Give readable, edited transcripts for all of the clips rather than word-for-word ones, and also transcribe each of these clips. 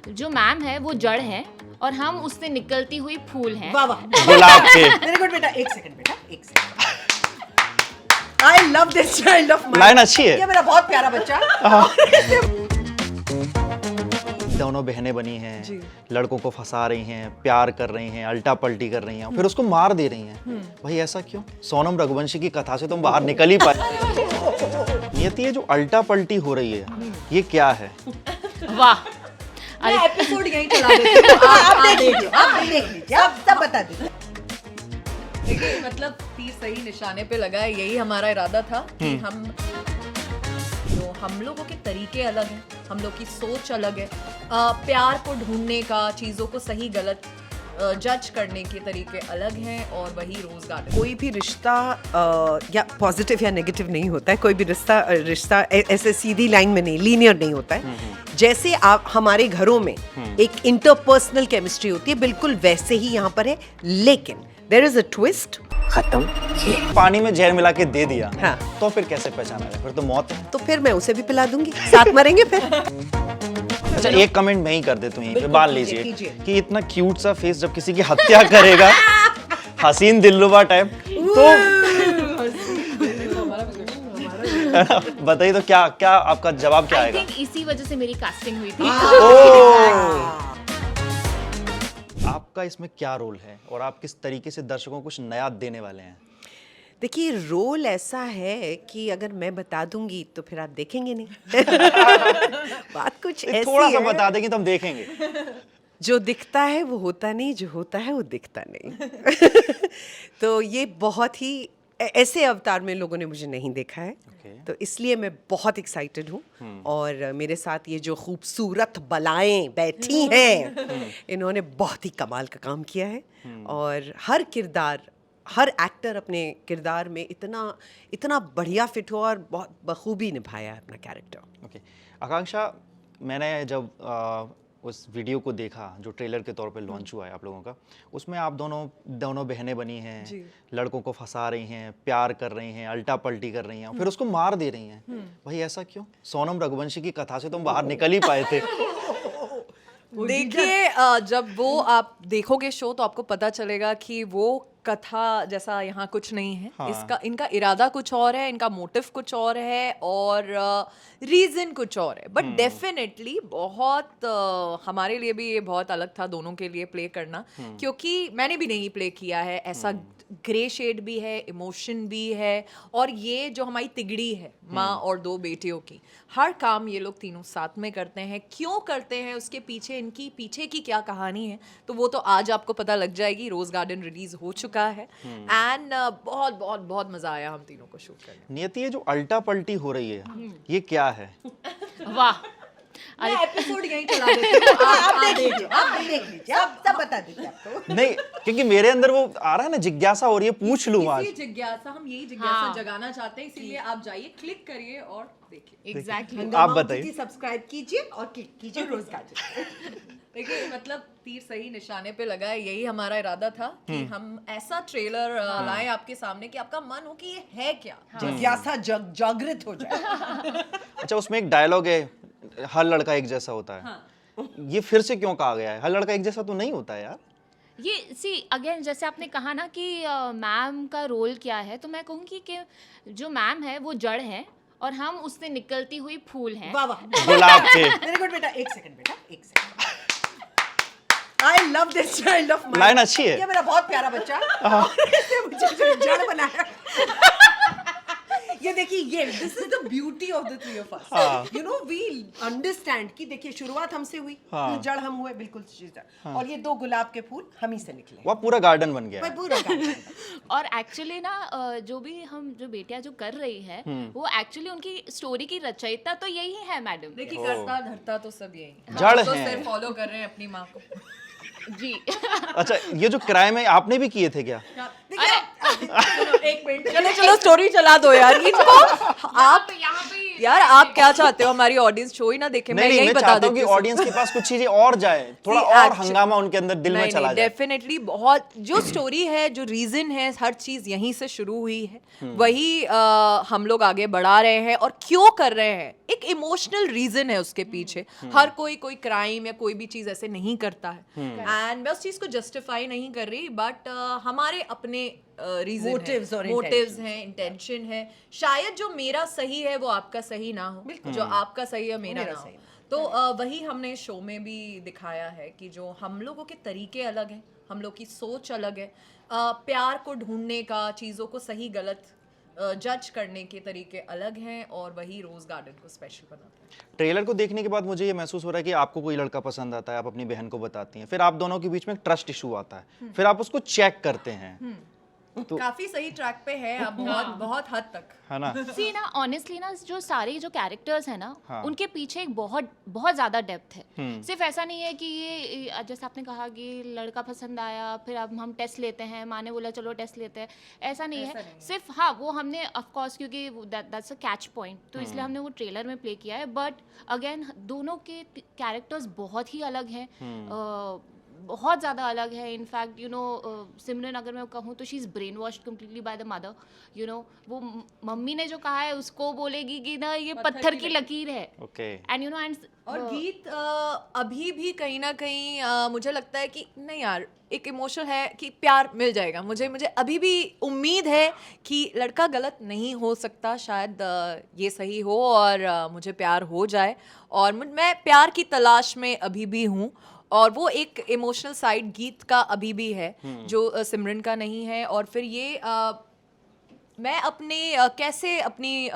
जो मैम है वो जड़ है और हम उससे निकलती हुई फूल हैं। वाह वाह, गुलाब के। वेरी गुड बेटा। एक सेकंड बेटा, एक second. I love this child of mine. Line अच्छी है। ये मेरा बहुत प्यारा बच्चा। दोनों बहनें बनी हैं, लड़कों को फंसा रही हैं, प्यार कर रही हैं, अल्टा पल्टी कर रही हैं, फिर उसको मार दे रही हैं। भाई ऐसा क्यों? सोनम रघुवंशी की कथा से तुम बाहर निकल ही पाए। नियति, ये जो अल्टा पल्टी हो रही है ये क्या है? वाह, मैं एपिसोड यहीं चला देती हूँ। आप देख लीजिए, आप देख लीजिए, आप सब बता दीजिए। देखिए, मतलब तीर सही निशाने पे लगा है। यही हमारा इरादा था कि हम लोगों के तरीके अलग हैं, हम लोग की सोच अलग है। प्यार को ढूंढने का, चीज़ों को सही गलत जज करने के तरीके अलग हैं और वही रोज गार्डन। कोई भी रिश्ता या पॉजिटिव या नेगेटिव नहीं होता है। कोई भी रिश्ता ऐसे सीधी लाइन में नहीं, लीनियर नहीं होता है। जैसे आप हमारे घरों में एक इंटरपर्सनल केमिस्ट्री होती है, बिल्कुल वैसे ही यहाँ पर है। लेकिन देयर इज अ ट्विस्ट। खत्म। पानी में जहर मिला के दे दिया, हाँ। तो फिर कैसे पहचाना है? फिर तो मौत है। तो फिर मैं उसे भी पिला दूंगी, साथ मरेंगे फिर। अच्छा, एक कमेंट मैं ही कर देता हूँ यहीं पे, मान लीजिए कीजिए। कि इतना क्यूट सा फेस जब किसी की हत्या करेगा, हसीन दिलरुबा टाइप, तो बताइए तो क्या क्या आपका जवाब क्या आई आएगा? थिंक इसी वजह से मेरी कास्टिंग हुई थी। आपका इसमें क्या रोल है और आप किस तरीके से दर्शकों को कुछ नया देने वाले हैं? देखिए, रोल ऐसा है कि अगर मैं बता दूंगी तो फिर आप देखेंगे नहीं। बात कुछ ऐसी थोड़ा सा है, बता देंगे तो हम देखेंगे। जो दिखता है वो होता नहीं, जो होता है वो दिखता नहीं। तो ये बहुत ही ऐसे अवतार में लोगों ने मुझे नहीं देखा है। तो इसलिए मैं बहुत एक्साइटेड हूँ। और मेरे साथ ये जो खूबसूरत बलाएं बैठी हैं, इन्होंने बहुत ही कमाल का काम किया है। और हर एक्टर अपने किरदार में इतना बढ़िया फिट हो और बहुत बखूबी निभाया है अपना कैरेक्टर। ओके, आकांक्षा, मैंने जब उस वीडियो को देखा जो ट्रेलर के तौर पे लॉन्च हुआ है आप लोगों का, उसमें आप दोनों बहनें बनी हैं, लड़कों को फंसा रही हैं, प्यार कर रही हैं, अल्टा पल्टी कर रही हैं, फिर उसको मार दे रही हैं। भाई ऐसा क्यों? सोनम रघुवंशी की कथा से तुम बाहर निकल ही पाए थे। देखिए, जब वो आप देखोगे शो तो आपको पता चलेगा कि वो कथा जैसा यहाँ कुछ नहीं है। हाँ। इनका इरादा कुछ और है, इनका मोटिव कुछ और है और रीजन कुछ और है। बट डेफिनेटली बहुत हमारे लिए भी ये बहुत अलग था दोनों के लिए प्ले करना, क्योंकि मैंने भी नहीं प्ले किया है ऐसा। ग्रे शेड भी है, इमोशन भी है, और ये जो हमारी तिगड़ी है माँ और दो बेटियों की, हर काम ये लोग तीनों साथ में करते हैं। क्यों करते हैं, उसके पीछे इनकी पीछे की क्या कहानी है, तो वो तो आज आपको पता लग जाएगी। रोज गार्डन रिलीज हो चुका है एंड बहुत बहुत बहुत मजा आया हम तीनों को शूट करने। नियति, ये जो अल्टा पल्टी हो रही है ये क्या है? वाह, मैं एपिसोड यहीं चला देती हूँ। आप देख लीजिए, आप देख लीजिए, आप सब बता दीजिए आपको। नहीं, क्योंकि मेरे अंदर वो आ रहा है ना, जिज्ञासा हो रही है, पूछ लूं आज। हम यही जिज्ञासा जगाना चाहते हैं, इसीलिए आप जाइए, क्लिक करिए और देखिए। एग्जैक्टली। आप बताइए। सब्सक्राइब कीजिए और क्लिक कीजिए रोज गार्डन। देखिए, मतलब तीर सही निशाने पे लगा है। यही हमारा इरादा था कि हम ऐसा ट्रेलर लाएं आपके सामने कि आपका मन हो कि ये है क्या। जिज्ञासा जागृत हो जाए। अच्छा, उसमें एक डायलॉग है, हर लड़का एक जैसा होता है। ये फिर से क्यों कहा गया है? हर लड़का एक जैसा तो नहीं होता है यार। ये सी अगेन, जैसे आपने कहा ना कि मैम का रोल क्या है, तो मैं कहूँगी कि जो मैम है वो जड़ है और हम उससे निकलती हुई फूल हैं। वाह वाह, गुलाब के। वेरी गुड बेटा। एक सेकंड बेटा, एक second. I love this child of mine. Line अच्छी है। ये मेरा बहुत प्यारा बच्चा। इसने मुझे जड़ बनाया। ये देखिए, ये this is the beauty of the three of us. You know, we understand कि देखिए शुरुआत हमसे हुई, फिर जड़ हम हुए, बिल्कुल सीधा। और ये दो गुलाब के फूल हम ही से निकले। वह पूरा गार्डन बन गया भाई है। पूरा गार्डन। और एक्चुअली ना जो भी हम जो बेटियां जो कर रही है वो एक्चुअली उनकी स्टोरी की रचयिता तो यही है मैडम। देखिए, करता धरता तो सब यही जड़ तो हैं। सिर्फ फॉलो कर रहे हैं अपनी माँ को। जी। अच्छा, ये जो क्राइम है आपने भी किए थे क्या? एक मिनट, चलो स्टोरी चला दो यार इनको। आप यहाँ पे यार, आप क्या चाहते हो? हमारी ऑडियंस शो ही ना देखे? मैं नहीं, यही मैं बता चाहता हूँ देती कि हूँ। ऑडियंस के पास कुछ चीजें और जाए, थोड़ा See, और actually- हंगामा उनके अंदर दिल में चला जाए। डेफिनेटली बहुत जो स्टोरी है, जो रीजन है, हर चीज यहीं से शुरू हुई है। वही हम लोग आगे बढ़ा रहे हैं और क्यों कर रहे हैं एक इमोशनल रीजन है उसके पीछे। हर कोई क्राइम या कोई भी चीज ऐसे नहीं करता है, एंड मैं उस चीज को जस्टिफाई नहीं कर रही, बट हमारे अपने रीजन Motives और मोटिव्स हैं, इंटेंशन है। शायद जो मेरा सही है वो आपका सही ना हो, जो आपका सही है मेरा ना हो। तो वही हमने शो में भी दिखाया है कि जो हम लोगों के तरीके अलग हैं, हम लोग की सोच अलग है, प्यार को ढूंढने का, चीज़ों को सही गलत जज करने के तरीके अलग हैं, और वही रोज गार्डन को स्पेशल बनाता है। ट्रेलर को देखने के बाद मुझे ये महसूस हो रहा है कि आपको कोई लड़का पसंद आता है, आप अपनी बहन को बताती हैं, फिर आप दोनों के बीच में एक ट्रस्ट इशू आता है, फिर आप उसको चेक करते हैं, तो काफी सही ट्रैक पे है अब, बहुत हद तक, है ना? सी ना ऑनेस्टली ना जो सारे जो कैरेक्टर्स हैं ना, हाँ। उनके पीछे एक बहुत बहुत ज़्यादा डेप्थ है। सिर्फ ऐसा नहीं है कि ये जैसे आपने कहा कि लड़का पसंद आया फिर अब हम टेस्ट लेते हैं, माँ ने बोला चलो टेस्ट लेते हैं, ऐसा नहीं है। सिर्फ हाँ वो हमने ऑफ कोर्स क्योंकि दैट्स अ कैच पॉइंट, तो इसलिए हमने वो ट्रेलर में प्ले किया है, बट अगेन दोनों के कैरेक्टर्स बहुत ही अलग हैं, बहुत ज़्यादा अलग है। इनफैक्ट यू नो सिमरन अगर मैं कहूँ तो she is brain washed completely by the mother, you know वो मम्मी ने जो कहा है उसको बोलेगी कि ना ये पत्थर की लकीर है, okay. And you know and और गीत अभी भी कहीं ना कहीं मुझे लगता है कि नहीं यार, एक इमोशन है कि प्यार मिल जाएगा। मुझे अभी भी उम्मीद है कि लड़का गलत नहीं हो सकता, शायद ये सही हो और मुझे प्यार हो जाए, और मैं प्यार की तलाश में अभी भी हूँ, और वो एक इमोशनल साइड गीत का अभी भी है जो सिमरन का नहीं है। और फिर ये मैं अपने कैसे अपनी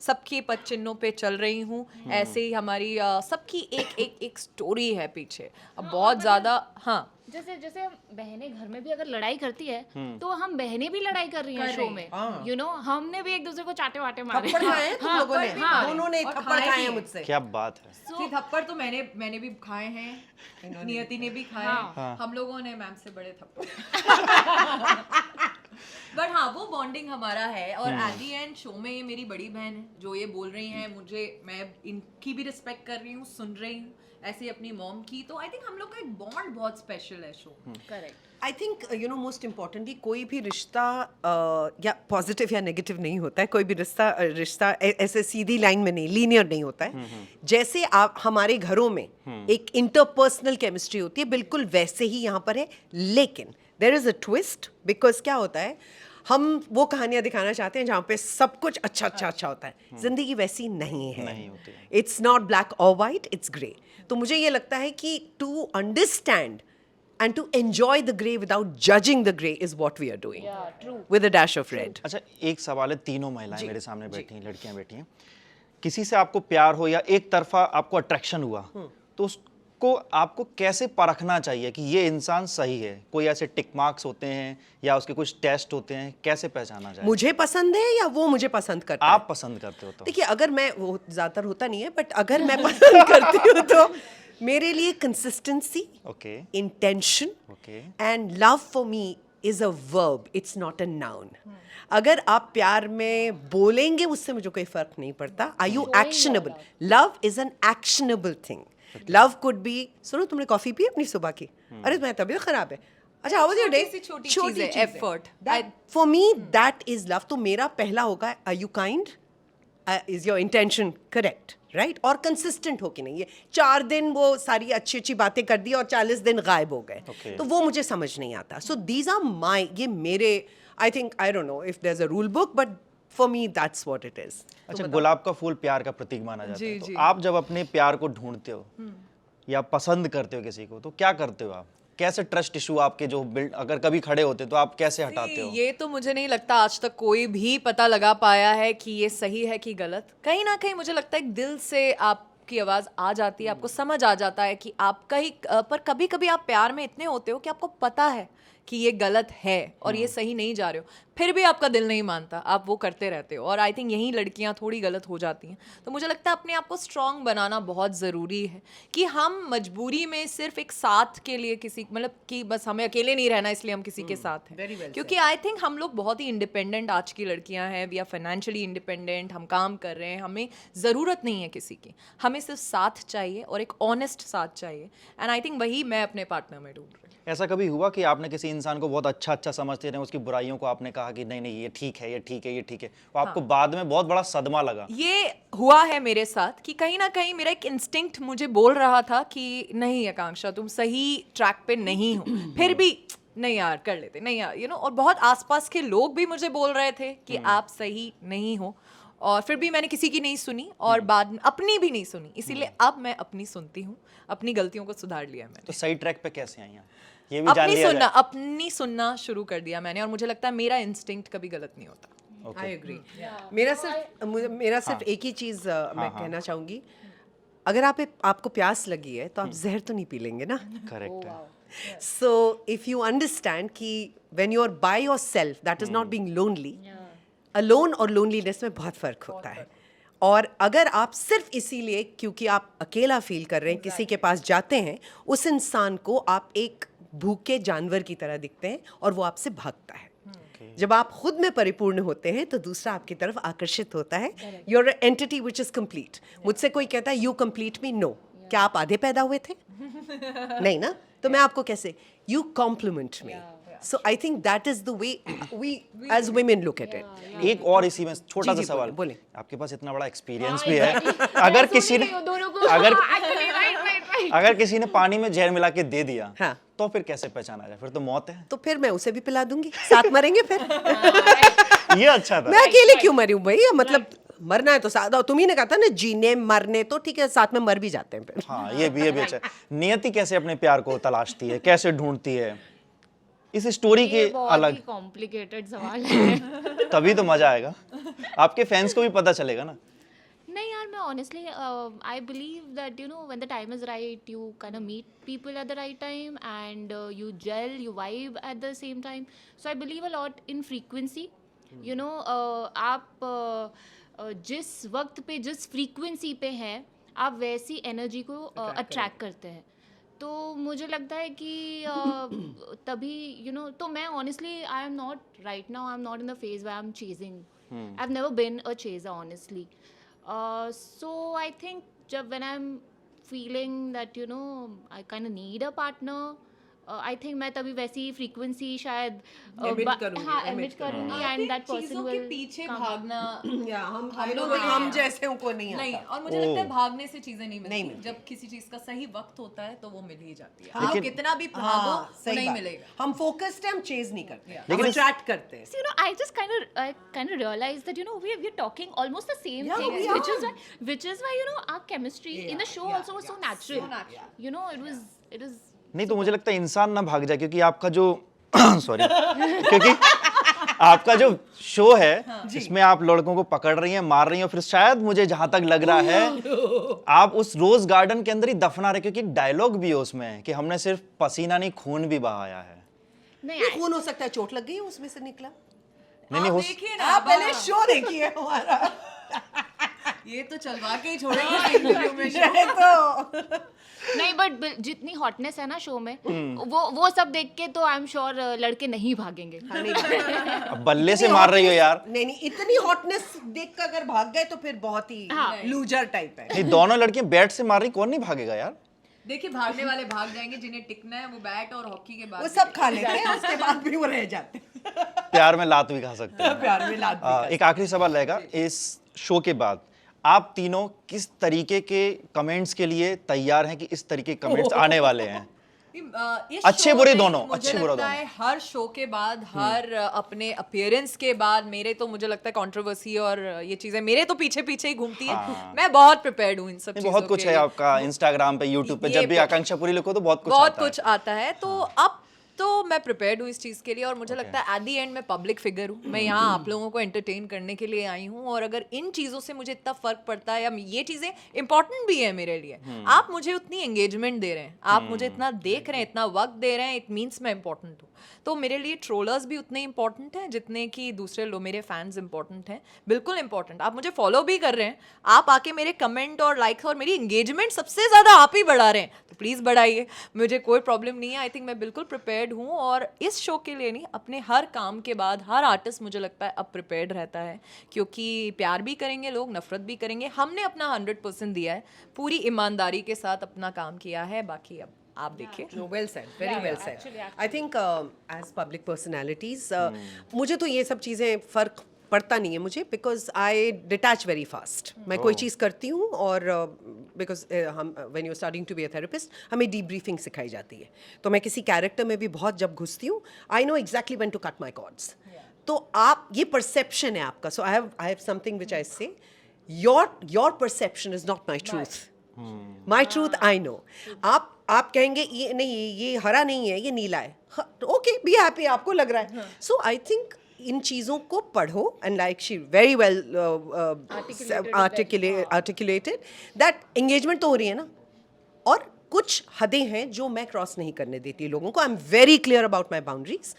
सबके पद चिन्हों पे चल रही हूँ, ऐसे ही हमारी सबकी एक स्टोरी है पीछे। अब बहुत ज़्यादा हाँ, जैसे जैसे हम बहनें घर में भी अगर लड़ाई करती है तो हम बहनें भी लड़ाई कर रही हैं शो में, यू नो हमने भी एक दूसरे को चाटे वाटे मारे, थप्पड़ खाए हैं तुम लोगों ने, हाँ। दोनों ने और थप्पड़ खाए खाए भी हैं हैं। मुझसे। क्या बात है। कि थप्पड़ तो मैंने भी खाए हैं, नियति ने भी खाए हैं, हम लोगों ने मैम से बड़े थप्पड़ बट हाँ वो बॉन्डिंग हमारा है। और एट दी एंड शो में ये मेरी बड़ी बहन है जो ये बोल रही हैं, मुझे मैं इनकी भी रिस्पेक्ट कर रही हूँ, सुन रही हूँ, ऐसे अपनी मॉम की। तो आई थिंक हम लोग का एक बॉन्ड बहुत स्पेशल है show. Correct. I think you know most importantly कोई भी रिश्ता या पॉजिटिव या नेगेटिव नहीं होता है, कोई भी रिश्ता ऐसे सीधी लाइन में नहीं, लीनियर नहीं होता है। जैसे आप हमारे घरों में एक इंटरपर्सनल केमिस्ट्री होती है, बिल्कुल वैसे ही यहाँ पर है, लेकिन there is a twist, because क्या होता है हम वो कहानियाँ दिखाना चाहते हैं जहाँ पे सब कुछ अच्छा होता है। जिंदगी वैसी नहीं है, नहीं होती है। इट्स नॉट ब्लैक और वाइट, इट्स ग्रे। तो मुझे ये लगता है कि to understand and to enjoy the grey without judging the grey is what we are doing. Yeah, true. With a dash of red. अच्छा, एक सवाल है, तीनों महिलाएं मेरे सामने बैठी हैं, लड़कियां बैठी हैं, किसी से आपको प्यार हो या एक तरफा आपको अट्रैक्शन हुआ, तो उसको आपको कैसे परखना चाहिए कि ये इंसान सही है? कोई ऐसे टिक मार्क्स होते हैं या उसके कुछ टेस्ट होते हैं, कैसे पहचाना जाए? मुझे पसंद है या वो मुझे पसंद करता है? आप पसंद करते हो तो? देखिए, अगर मैं, वो ज़्यादातर होता नहीं है, बट अगर मैं पसंद करती हूँ तो मेरे लिए consistency, okay, intention okay, and love for me is a verb, it's not a noun. अगर आप प्यार में बोलेंगे उससे मुझे कोई फर्क नहीं पड़ता। Are you actionable? Love is an actionable thing. Love could be, सुनो तुमने कॉफी पी अपनी सुबह की? अरे तुम्हारी तबियत खराब है, अच्छा हाउ वाज योर डे? छोटी चीज़ है, effort. For me that is love. तो मेरा पहला होगा, are you kind, is your intention correct, right? और कंसिस्टेंट हो कि नहीं। ये 4 दिन वो सारी अच्छी अच्छी बातें कर दी और 40 दिन गायब हो गए, Okay. तो वो मुझे समझ नहीं आता। सो दीज आर माई, ये मेरे, I think, I don't know if there is a rule book, but for me that's what it is. अच्छा, गुलाब का फूल प्यार का प्रतीक माना जाता है, जी। तो आप जब अपने प्यार को ढूंढते हो या पसंद करते हो किसी को, तो क्या करते हो आप? कैसे ट्रस्ट इशू आपके जो बिल्ड, अगर कभी खड़े होते तो आप कैसे हटाते हो? ये तो मुझे नहीं लगता आज तक कोई भी पता लगा पाया है कि ये सही है कि गलत। कहीं ना कहीं मुझे लगता है दिल से आपकी आवाज़ आ जाती है, आपको समझ आ जाता है कि आप कहीं पर कभी कभी आप प्यार में इतने होते हो कि आपको पता है कि ये गलत है और ये सही नहीं जा रहे हो, फिर भी आपका दिल नहीं मानता, आप वो करते रहते हो। और आई थिंक यही लड़कियां थोड़ी गलत हो जाती हैं। तो मुझे लगता है अपने आप को स्ट्रांग बनाना बहुत ज़रूरी है कि हम मजबूरी में सिर्फ एक साथ के लिए किसी, मतलब कि बस हमें अकेले नहीं रहना इसलिए हम किसी के साथ हैं। क्योंकि आई थिंक हम लोग बहुत ही इंडिपेंडेंट आज की लड़कियां हैं, वी आर फाइनेंशियली इंडिपेंडेंट, हम काम कर रहे हैं, हमें ज़रूरत नहीं है किसी की, हमें सिर्फ साथ चाहिए और एक ऑनेस्ट साथ चाहिए। एंड आई थिंक वही मैं अपने पार्टनर में ढूंढ रही हूँ। ऐसा कभी हुआ कि आपने किसी इंसान को बहुत अच्छा समझते रहे, उसकी बुराइयों को आपने कहा कि नहीं नहीं ये ठीक है, ये ठीक है, ये ठीक है, वो आपको बाद में बहुत बड़ा सदमा लगा? ये हुआ है मेरे साथ कि कहीं ना कहीं मेरा एक इंस्टिंक्ट मुझे बोल रहा था कि नहीं आकांक्षा तुम सही ट्रैक पे नहीं हो, फिर भी नहीं यार कर लेते, नहीं यार और बहुत आसपास के लोग भी मुझे बोल रहे थे कि आप सही नहीं हो, और फिर भी मैंने किसी की नहीं सुनी और बाद में अपनी भी नहीं सुनी, इसीलिए अब मैं अपनी सुनती हूँ, अपनी गलतियों को सुधार लिया मैंने। तो सही ट्रैक पे कैसे आई आप, ये भी जान लिया जाए। अपनी सुनना शुरू कर दिया मैंने, और मुझे लगता है मेरा इंस्टिंक्ट कभी गलत नहीं होता। I agree. मेरा सिर्फ एक ही चीज मैं कहना चाहूंगी, अगर आपको प्यास लगी है तो आप जहर तो नहीं पी लेंगे ना। करेक्ट है। So if you understand कि when you are by yourself, that is not being lonely. Alone और loneliness में बहुत फर्क होता है। और अगर आप सिर्फ इसीलिए क्योंकि आप अकेला फील कर रहे हैं किसी के पास जाते हैं, उस इंसान को आप एक भूखे जानवर की तरह दिखते हैं और वो आपसे भागता है। जब आप खुद में परिपूर्ण होते हैं तो दूसरा आपकी तरफ आकर्षित होता है। You are entity which is complete. मुझसे कोई कहता है यू कंप्लीट मी, नो। क्या आप आधे पैदा हुए थे? नहीं ना, तो मैं आपको कैसे, you compliment me. So I think that is the way we as women look at it. एक और इसी में छोटा सा जी, सवाल, बोले। आपके पास इतना बड़ा एक्सपीरियंस भी है, अगर किसी ने अगर किसी ने पानी में जहर मिला के दे दिया, हाँ। तो फिर कैसे पहचाना जाए? फिर तो मौत है। तो फिर मैं उसे भी पिला दूंगी, साथ मरेंगे फिर। ये अच्छा था। मैं अकेले क्यों मरी हूँ भाई? मतलब मरना है तो साथ, तुम ही ने कहा था ना जीने मरने, तो ठीक है साथ में मर भी जाते हैं फिर। हाँ, ये भी अच्छा है। नियति कैसे अपने प्यार को तलाशती है, कैसे ढूंढती है? इस स्टोरी के अलग कॉम्प्लिकेटेड सवाल है। तभी तो मजा आएगा, आपके फैंस को भी पता चलेगा ना। नहीं यार, मैं honestly I believe that when the time is right, you kind of meet people at the right time and you gel, you vibe at the same time. So I believe a lot in frequency. आप जिस वक्त पे जिस frequency पे हैं, आप वैसी energy को अट्रैक्ट करते हैं। तो मुझे लगता है कि तभी तो मैं honestly I am not right now, I'm not in the phase where I'm chasing. I've never been a chaser honestly. So I think when I'm feeling that I kind of need a partner, I think मैं तभी वैसी frequency शायद emit करूंगी and that person चीजों के will पीछे come. भागना हम जैसे को नहीं नहीं, आता। और मुझे लगता है भागने से चीजें नहीं नहीं मिलती। मिलती। जब किसी चीज का सही वक्त होता है तो वो मिल ही जाती है। लेकिन- आप कितना भी भागो हाँ, वो सही नहीं बात। मिलेगा। हम फोकस्ड हैं, हम चेज नहीं करते, लेकिन हम इस- अट्रैक्ट करते हैं। So, I just kind of realized that we're talking almost the same Yeah, things, we which is why our chemistry in the show also was so natural. It was नहीं तो मुझे लगता है इंसान ना भाग जाए, क्योंकि आपका जो सॉरी क्योंकि आपका जो शो है इसमें आप लड़कों को पकड़ रही हैं, मार रही हैं, फिर शायद मुझे जहां तक लग रहा है आप उस रोज गार्डन के अंदर ही दफना रहे, क्योंकि एक डायलॉग भी है उसमें कि हमने सिर्फ पसीना नहीं खून भी बहाया है। नहीं, खून हो सकता है, चोट लग गई है उसमें से निकला। नहीं हो देखिए ना, आप पहले शो देखिए हमारा। ये तो चलवा के ही छोड़ेंगे इंटरव्यू में show। ये तो नहीं, बट जितनी हॉटनेस है ना शो में, वो सब देख के तो आई एम श्योर लड़के नहीं भागेंगे। अब बल्ले से मार रही हो यार। नहीं, इतनी हॉटनेस देख कर अगर भाग गए तो फिर बहुत ही लूजर टाइप है। नहीं, दोनों लड़कियां बैट से मार रही, कौन नहीं भागेगा यार? देखिए भागने वाले भाग जाएंगे, जिन्हें टिकना है वो बैट और हॉकी के बाद वो सब खा लेते हैं, उसके बाद भी वो रह जाते हैं। प्यार में लात भी खा सकते हैं। प्यार में लात भी एक आखिरी सवाल रहेगा, इस शो के बाद आप तीनों किस तरीके के कमेंट्स के लिए तैयार हैं कि इस तरीके के कमेंट्स आने वाले हैं? इस अच्छे show बुरे में दोनों, मुझे अच्छे बुरे लगता है हर शो के बाद, हर अपने अपीयरेंस के बाद मेरे तो मुझे लगता है कंट्रोवर्सी और ये चीजें मेरे तो पीछे पीछे ही घूमती है। मैं बहुत प्रिपेयर्ड हूँ इन सब चीजों बहुत कुछ के है लिए। आपका इंस्टाग्राम पे, यूट्यूब पे, ये जब भी आकांक्षा पूरी लिखो तो बहुत कुछ बहुत आता है। कुछ आता है। तो अब तो मैं प्रिपेयर्ड हूँ इस चीज़ के लिए, और मुझे लगता है एट दी एंड मैं पब्लिक फिगर हूँ। मैं यहाँ आप लोगों को एंटरटेन करने के लिए आई हूँ, और अगर इन चीज़ों से मुझे इतना फर्क पड़ता है, या ये चीज़ें इंपॉर्टेंट भी है मेरे लिए, आप मुझे उतनी एंगेजमेंट दे रहे हैं, आप मुझे इतना देख रहे हैं, इतना वक्त दे रहे हैं, इट मीन्स मैं इंपॉर्टेंट हूँ। तो मेरे लिए ट्रोलर्स भी उतने इंपॉर्टेंट हैं जितने कि दूसरे लोग, मेरे फैंस इंपॉर्टेंट हैं, बिल्कुल इंपॉर्टेंट। आप मुझे फॉलो भी कर रहे हैं, आप आके मेरे कमेंट और लाइक्स और मेरी एंगेजमेंट सबसे ज़्यादा आप ही बढ़ा रहे हैं, तो प्लीज़ बढ़ाइए, मुझे कोई प्रॉब्लम नहीं है। आई थिंक मैं बिल्कुल प्रिपेयर्ड हूँ, और इस शो के लिए नहीं, अपने हर काम के बाद हर आर्टिस्ट मुझे लगता है अब प्रिपेयर्ड रहता है, क्योंकि प्यार भी करेंगे लोग, नफरत भी करेंगे। हमने अपना 100% दिया है, पूरी ईमानदारी के साथ अपना काम किया है, बाकी अब आप देखिए। No, well said, very well said. I think as public personalities, मुझे तो ये सब चीज़ें फ़र्क पड़ता नहीं है मुझे, because I detach very fast. मैं कोई चीज़ करती हूँ और बिकॉज हम when you starting to be a therapist हमें डीब्रीफिंग सिखाई जाती है, तो मैं किसी कैरेक्टर में भी बहुत जब घुसती हूँ I know exactly when to cut my cords. तो आप ये परसेप्शन है आपका. सो आई हैव समथिंग विच आई से your perception is not my truth. My truth I know. आप कहेंगे ये नहीं, ये हरा नहीं है, ये नीला है. ओके, बी हैप्पी, आपको लग रहा है. सो आई थिंक इन चीज़ों को पढ़ो and like she very well articulated that engagement तो हो रही है ना, और कुछ हदें हैं जो मैं क्रॉस नहीं करने देती लोगों को. आई am very clear about my boundaries.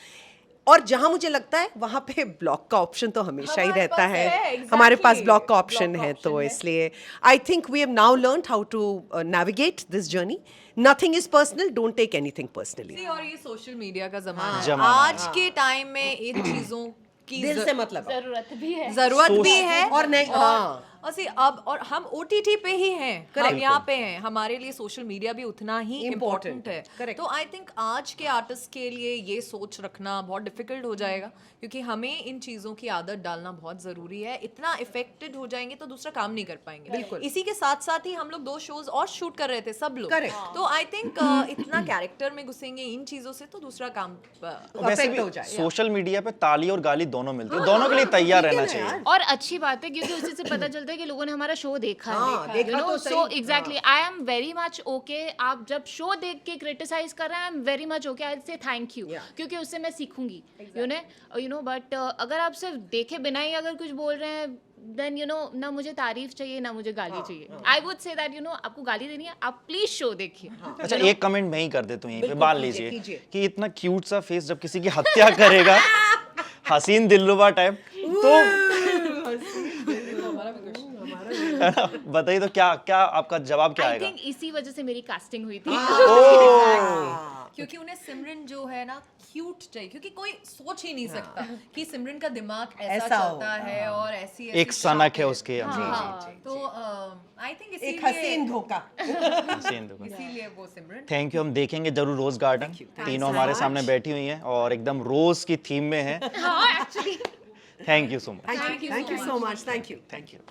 और जहां मुझे लगता है वहां पे ब्लॉक का ऑप्शन तो हमेशा ही रहता है. exactly. हमारे पास ब्लॉक का ऑप्शन है, तो इसलिए I think we have now learned how to navigate this journey. Nothing is personal, don't take anything personally. और ये सोशल मीडिया का जमाना है. जमाना है. आज के टाइम में इन चीजों की दिल से मतलब है. जरूरत भी है. जरूरत भी है और नहीं, हाँ. अब और हम OTT पे ही हैं, हम यहाँ पे हैं, हमारे लिए सोशल मीडिया भी उतना ही इम्पोर्टेंट है. Correct. तो आई थिंक आज के आर्टिस्ट के लिए ये सोच रखना बहुत डिफिकल्ट हो जाएगा, क्योंकि हमें इन चीज़ों की आदत डालना बहुत ज़रूरी है. इतना इफेक्टेड हो जाएंगे तो दूसरा काम नहीं कर पाएंगे. इसी के साथ साथ ही हम लोग 2 शोज और शूट कर रहे थे सब लोग. Correct. तो आई थिंक इतना कैरेक्टर में घुसेंगे इन चीज़ों से तो दूसरा काम वैसे भी हो जाए. सोशल मीडिया पे ताली और गाली दोनों मिलती है, दोनों के लिए तैयार रहना चाहिए. और अच्छी बात है क्योंकि उसी से पता चलता है कि लोगों ने हमारा शो देखा हाँ, है. देखा तो सही. So exactly I am very much okay. आप जब शो देख के क्रिटिसाइज कर रहे हैं, I am very much okay. I say thank you, क्योंकि उससे मैं सीखूंगी. यू नो बट अगर आप सिर्फ देखे बिना ही अगर कुछ बोल रहे हैं, देन ना मुझे तारीफ चाहिए ना मुझे गाली चाहिए. आई वुड से दैट आपको गाली देनी है, आप प्लीज शो देखिए. अच्छा, एक कमेंट मैं ही कर देता हूँ यहीं पे, बिल्कुल, बाल कीजिए, लीजिए कीजिए. कि इतना क्यूट सा फेस जब किसी की हत्या करेगा हसीन दिलरुबा टाइप, तो बताइए तो क्या क्या आपका जवाब क्या आई आएगा? थिंक इसी वजह से मेरी कास्टिंग हुई थी. क्योंकि उन्हें सिमरन जो है ना क्यूट चाहिए, क्योंकि कोई सोच ही नहीं सकता कि सिमरन का दिमाग ऐसा चलता है और ऐसी एक सनक है उसके तो आई थिंक एक हसीन धोखा. इसीलिए वो सिमरन. Thank you. हम देखेंगे जरूर रोज गार्डन. तीनों हमारे सामने बैठी हुई हैं और एकदम रोज की थीम में है. हाँ actually. Thank you so much. Thank you so much. Thank you.